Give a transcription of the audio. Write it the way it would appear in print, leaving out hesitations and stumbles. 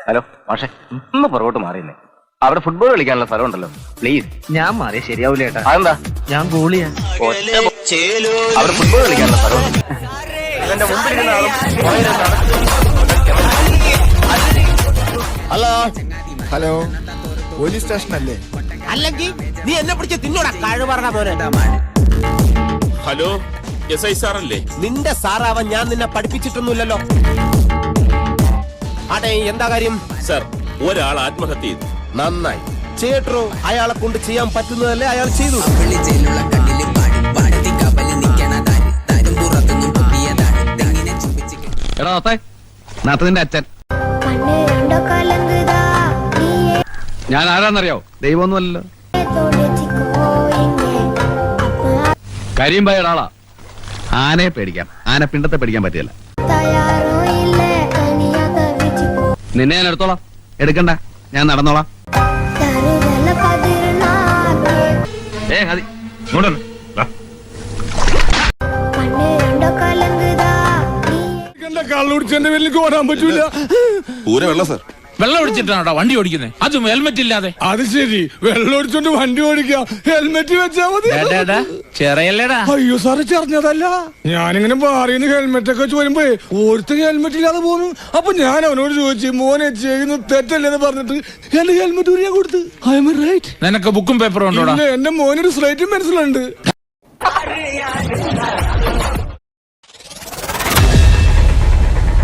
Hello മാഷെ, ഒന്ന് പുറകോട്ട് മാറിയെന്നെ. അവിടെ ഫുട്ബോൾ കളിക്കാനുള്ള സ്ഥലം ഉണ്ടല്ലോ, പ്ലീസ്. ഞാൻ മാറി ശരിയാവൂല ഏട്ടാ. അതെന്താ? ഞാൻ ഗോളിയാ. അവിടെ ഫുട്ബോൾ കളിക്കാനുള്ള സ്ഥലം. ഇവന്റെ മുമ്പിലിരുന്ന ആളും ഹലോ ഹലോ, പോലീസ് സ്റ്റേഷൻ അല്ലേ? അല്ലെങ്കിൽ നീ എന്നെ പിടിച്ച് തിന്നോടാ കഴിവ് പറഞ്ഞ പോലെ. ഹലോ, SI സാറല്ലേ? നിന്റെ സാറാവാൻ ഞാൻ നിന്നെ പഠിപ്പിച്ചിട്ടൊന്നുമില്ലല്ലോ. അതെ, എന്താ കാര്യം? സർ, ഒരാൾ ആത്മഹത്യ ചെയ്തു. നന്നായി ചേട്ടോ, അയാളെ കൊണ്ട് ചെയ്യാൻ പറ്റുന്നതല്ലേ അയാൾ ചെയ്തു. എടാ നാത്തതിന്റെ അച്ഛൻ. ഞാൻ ആരാന്നറിയോ? ദൈവമൊന്നുമല്ലോ, കരിയും ഒരാളാ. ആനയെ പേടിക്കാം, ആന പിണ്ടത്തെ പേടിക്കാൻ പറ്റില്ല. നിന്നെ ഞാൻ എടുത്തോളാം. എടുക്കണ്ട, ഞാൻ നടന്നോളാം. കള്ളുടിച്ചെന്റെ പേരിലേക്ക് ഓടാൻ പറ്റൂല. പൂര വെള്ളം സർ. വെള്ളം ഒടിച്ചിട്ടാണോ വണ്ടി ഓടിക്കുന്നത്? അതും ഹെൽമെറ്റ് ഇല്ലാതെ. അത് ശരി, വെള്ളം ഒടിച്ചോണ്ട് വണ്ടി ഓടിക്കാം, ഹെൽമെറ്റ് വെച്ചാ മതി. ചെറിയല്ലേടാ. അയ്യോ സാറ് ചെറിഞ്ഞതല്ല, ഞാനിങ്ങനെ മാറിന്ന് ഹെൽമെറ്റ് ഒക്കെ വെച്ച് വരുമ്പോ ഒരുത്തർ ഹെൽമെറ്റ് ഇല്ലാതെ പോന്നു. അപ്പൊ ഞാൻ അവനോട് ചോദിച്ചു, മോനെ ചെയ്യുന്നു തെറ്റല്ലേന്ന് പറഞ്ഞിട്ട് എന്റെ ഹെൽമെറ്റ് ഊരിയാ കൊടുത്ത്. I am right. നിനക്ക് ബുക്കും പേപ്പറും ഉണ്ടോടാ? എന്റെ മോനൊരു സ്ലൈറ്റും പെൻസിലുണ്ട്.